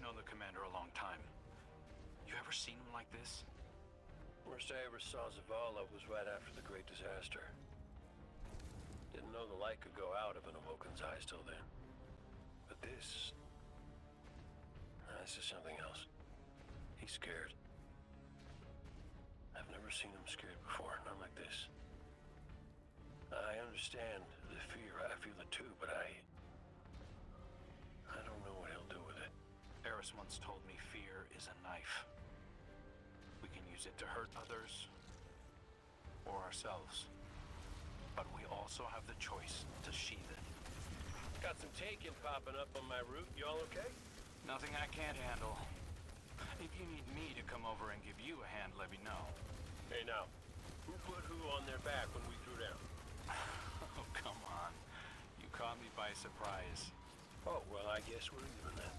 known the commander a long time. You ever seen him like this? Worst I ever saw Zavala was right after the Great Disaster. Didn't know the light could go out of an Awoken's eyes till then. But this is something else. He's scared. I've never seen him scared before, not like this. I understand the fear, I feel it too, but I don't know what he'll do with it. Eris once told me fear is a knife. We can use it to hurt others or ourselves. But we also have the choice to sheathe it. Got some taken popping up on my route. You all okay? Nothing I can't handle. If you need me to come over and give you a hand, let me know. Hey now, who put who on their back when we threw down? Oh, come on. You caught me by surprise. Oh, well, I guess we're even then.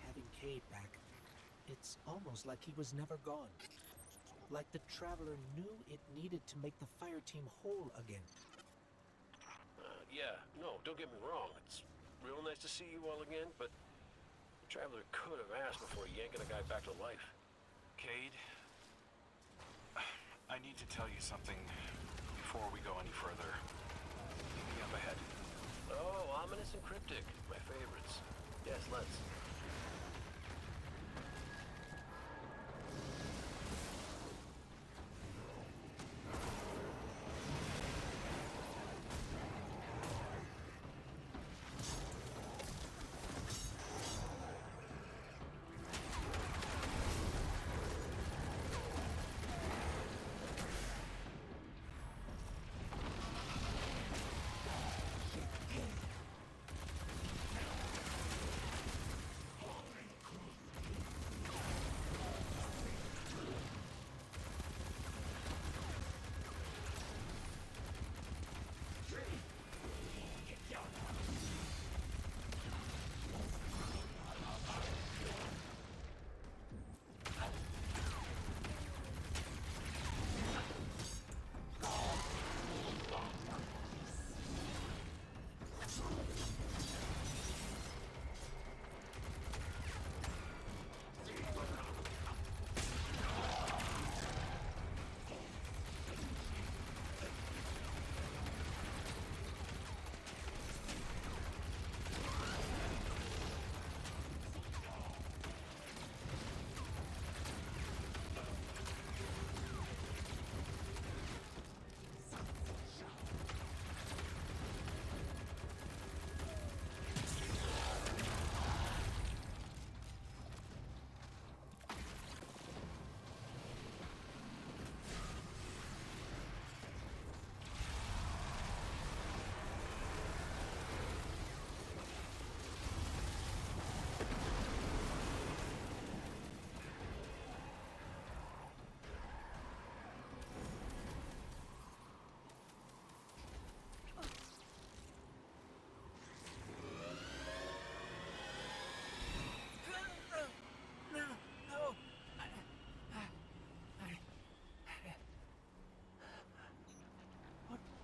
Having Cade back, it's almost like he was never gone. Like the Traveler knew it needed to make the fire team whole again. Yeah, no, don't get me wrong. It's real nice to see you all again, but the Traveler could have asked before yanking a guy back to life. Cade, I need to tell you something before we go any further. Meet me up ahead. Oh, ominous and cryptic. My favorites. Yes, let's.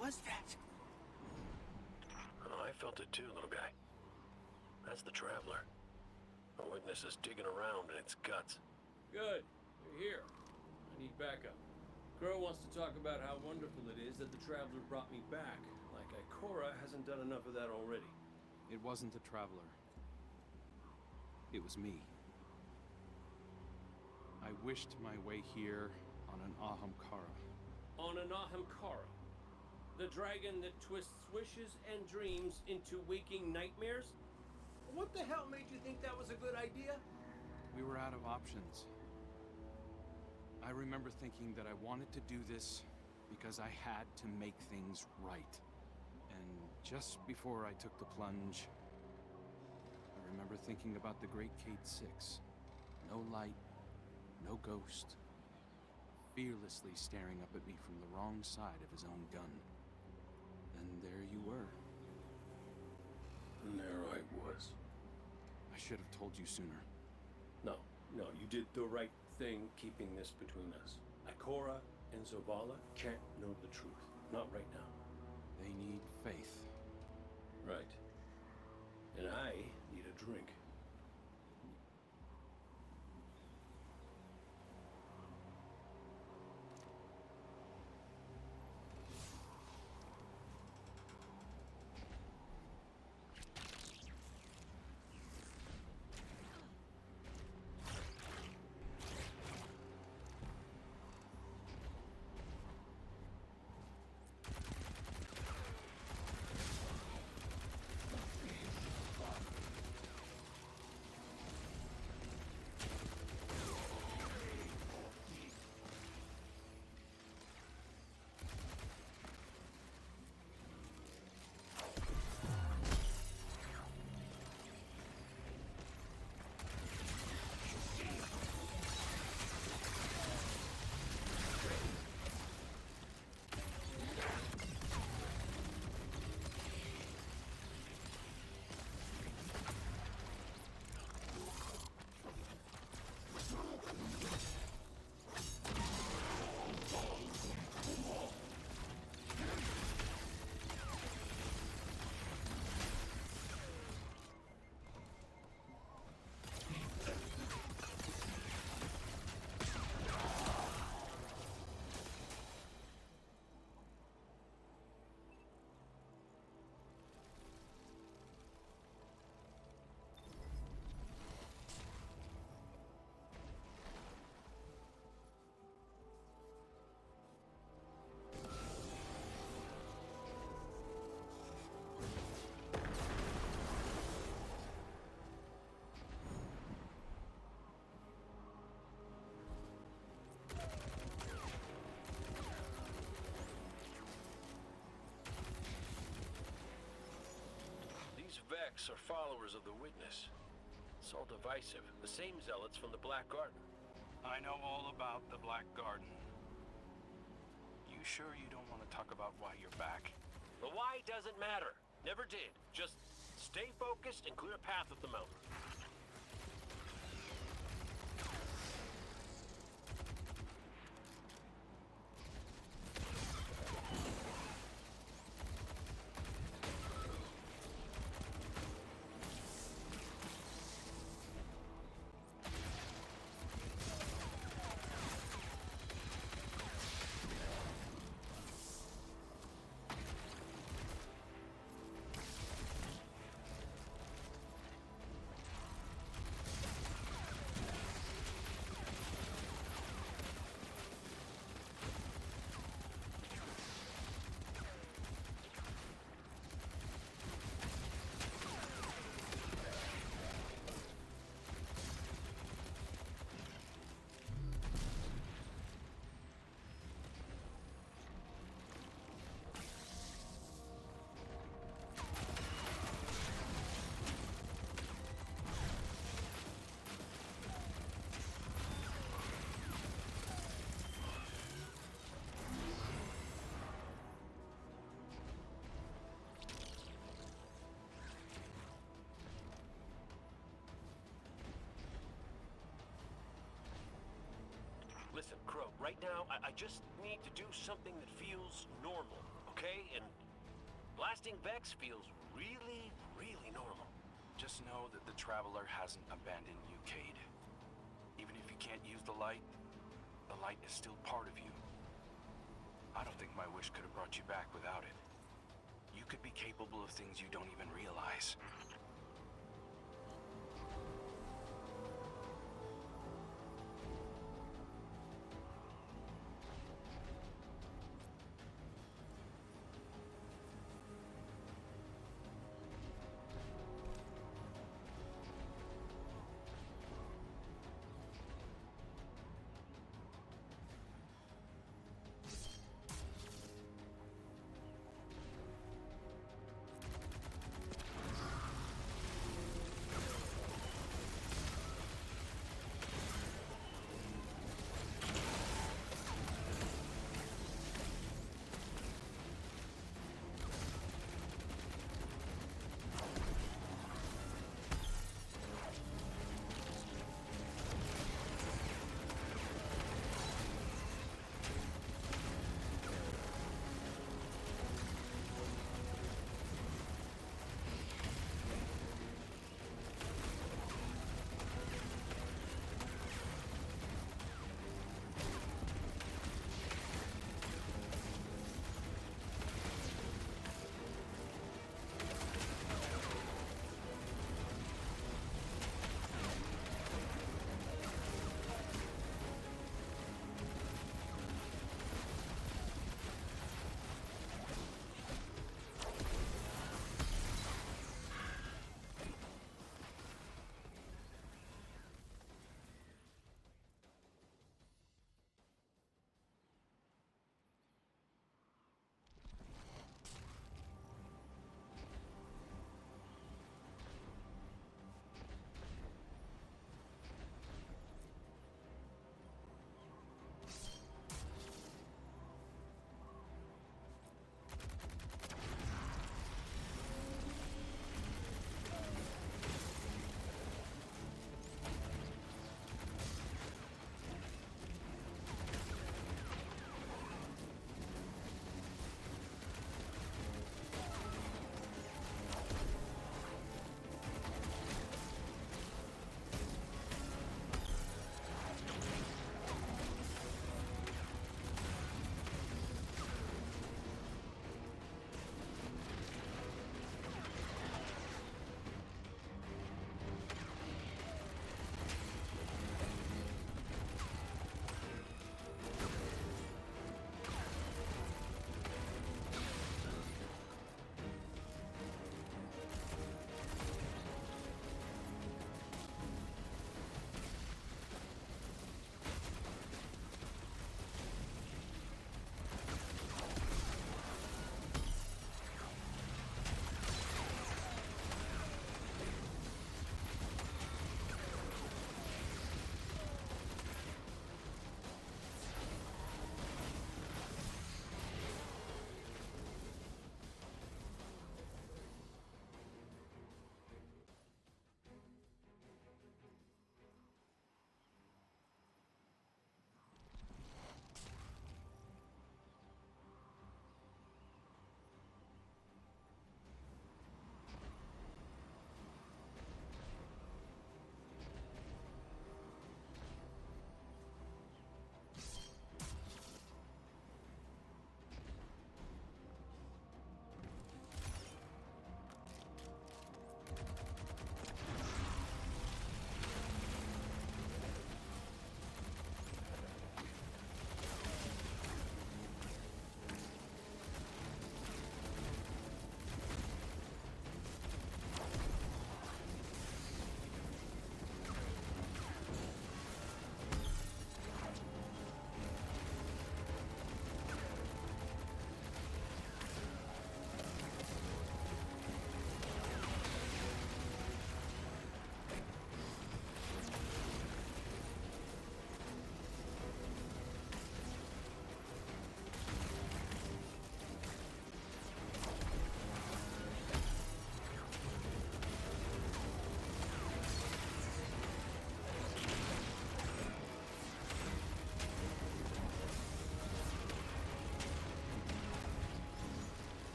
Was that? Oh, I felt it too, little guy. That's the Traveler. A witness is digging around in its guts. Good. You're here. I need backup. Crow wants to talk about how wonderful it is that the Traveler brought me back. Like Ikora hasn't done enough of that already. It wasn't the Traveler. It was me. I wished my way here on an Ahamkara. On an Ahamkara. The dragon that twists wishes and dreams into waking nightmares? What the hell made you think that was a good idea? We were out of options. I remember thinking that I wanted to do this because I had to make things right. And just before I took the plunge, I remember thinking about the Great Cade 6. No light, no ghost. Fearlessly staring up at me from the wrong side of his own gun. And there you were. And there I was. I should have told you sooner. No, you did the right thing keeping this between us. Ikora and Zavala can't know the truth. Not right now. They need faith. Right. And I need a drink. Vex are followers of the Witness. It's all divisive. The same zealots from the Black Garden. I know all about the Black Garden. You sure you don't want to talk about why you're back? The why doesn't matter. Never did. Just stay focused and clear a path up the mountain. Listen, Crow, right now, I just need to do something that feels normal, okay? And blasting Vex feels really, really normal. Just know that the Traveler hasn't abandoned you, Cade. Even if you can't use the light is still part of you. I don't think my wish could have brought you back without it. You could be capable of things you don't even realize.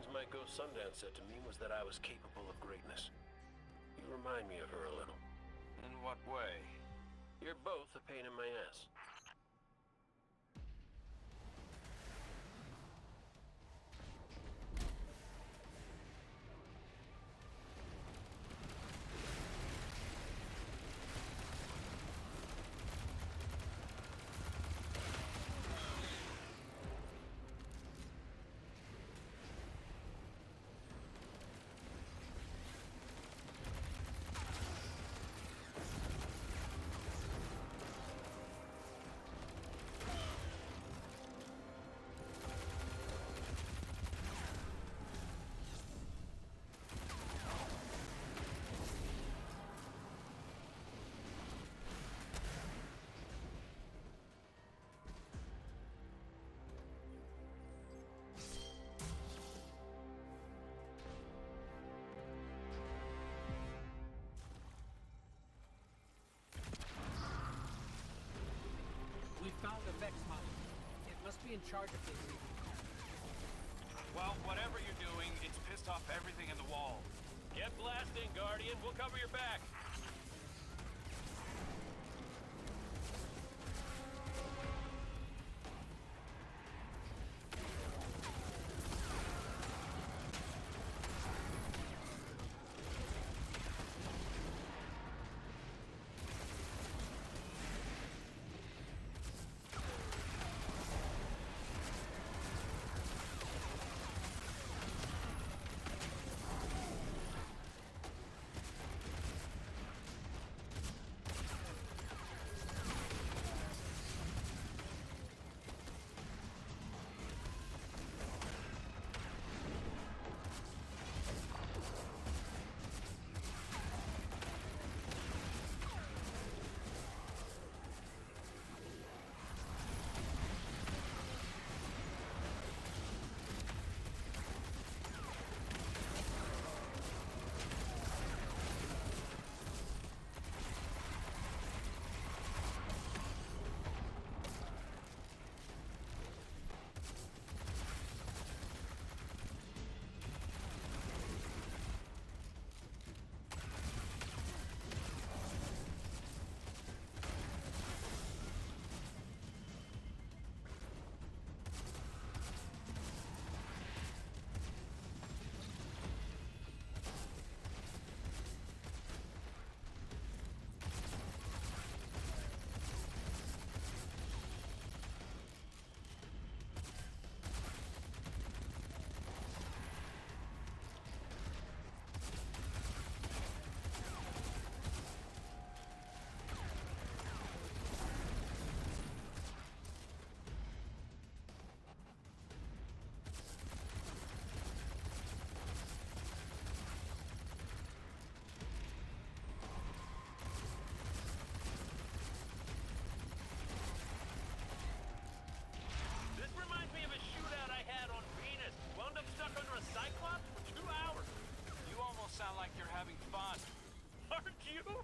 things my ghost Sundance said to me was that I was capable of greatness. You remind me of her a little. In what way? You're both a pain in my ass. We found a Vex model. It must be in charge of things. Well, whatever you're doing, it's pissed off everything in the wall. Get blasting, Guardian. We'll cover your back. Sound like you're having fun. Aren't you?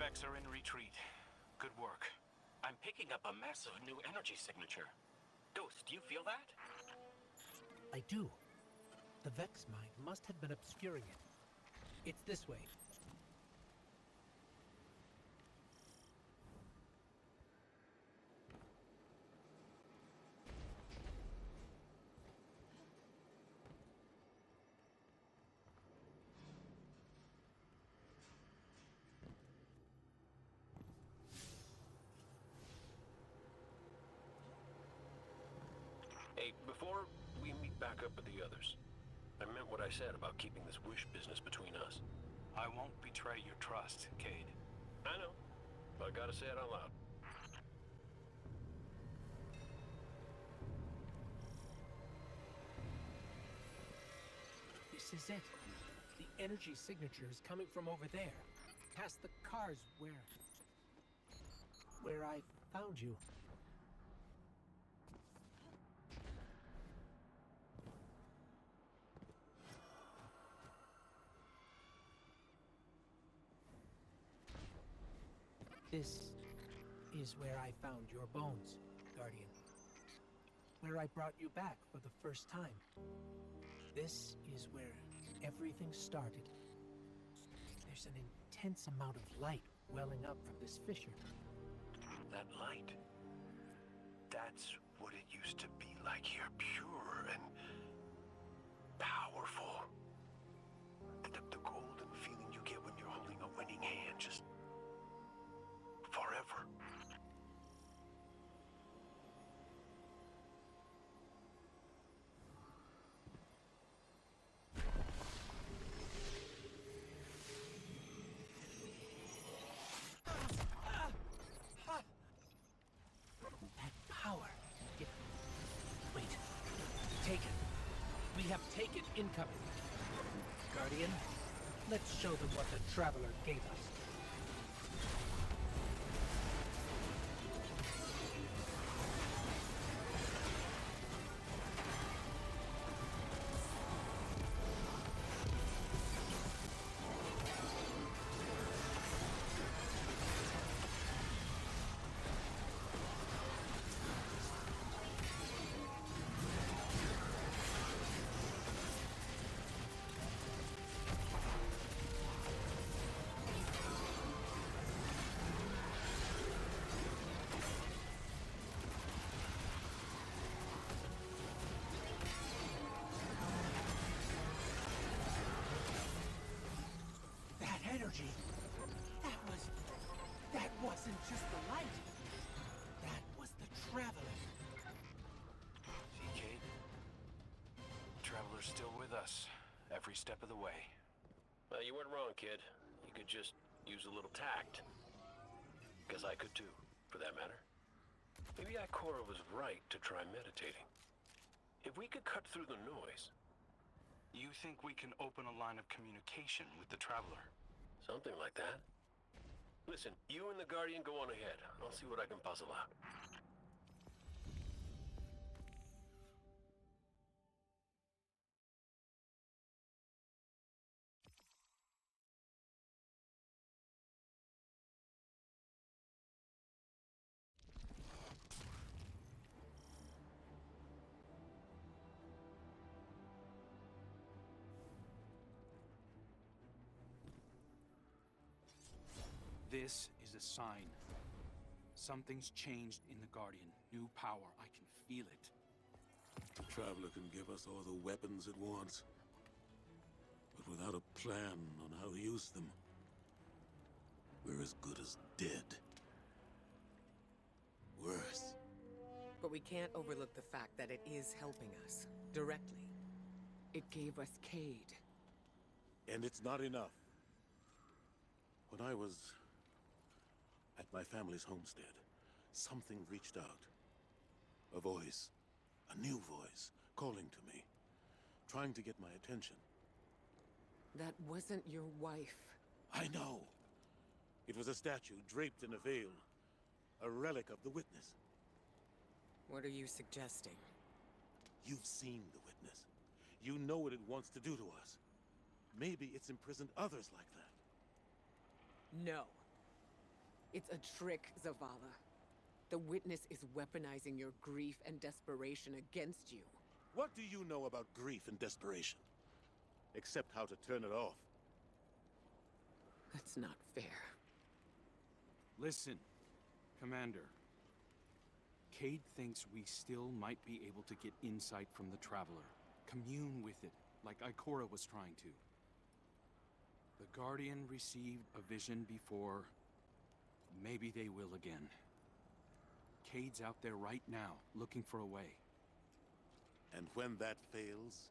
Vex are in retreat. Good work. I'm picking up a massive new energy signature. Ghost, do you feel that? I do. The Vex mine must have been obscuring it. It's this way. Hey, before we meet back up with the others, I meant what I said about keeping this wish business between us. I won't betray your trust, Cade. I know, but I gotta say it out loud. This is it. The energy signature is coming from over there. Past the cars where I found you. This is where I found your bones, Guardian. Where I brought you back for the first time. This is where everything started. There's an intense amount of light welling up from this fissure. That light, that's what it used to be like here, pure and powerful. The golden feeling you get when you're holding a winning hand, just forever. That power. Wait. Taken. We have taken incoming. Guardian, let's show them what the Traveler gave us. Energy. That wasn't just the light. That was the Traveler. See, Cade? The Traveler's still with us, every step of the way. Well, you weren't wrong, kid. You could just use a little tact. Because I could too, for that matter. Maybe Ikora was right to try meditating. If we could cut through the noise. You think we can open a line of communication with the Traveler? Something like that. Listen, you and the Guardian go on ahead. I'll see what I can puzzle out. This is a sign. Something's changed in the Guardian. New power. I can feel it. The Traveler can give us all the weapons it wants. But without a plan on how to use them, we're as good as dead. Worse. But we can't overlook the fact that it is helping us, directly. It gave us Cade. And it's not enough. When I was at my family's homestead, something reached out. A voice, a new voice, calling to me, trying to get my attention. That wasn't your wife. I know. It was a statue draped in a veil, a relic of the Witness. What are you suggesting? You've seen the Witness. You know what it wants to do to us. Maybe it's imprisoned others like that. No. It's a trick, Zavala. The Witness is weaponizing your grief and desperation against you. What do you know about grief and desperation? Except how to turn it off. That's not fair. Listen, Commander. Cade thinks we still might be able to get insight from the Traveler. Commune with it, like Ikora was trying to. The Guardian received a vision before. Maybe they will again. Cade's out there right now, looking for a way. And when that fails,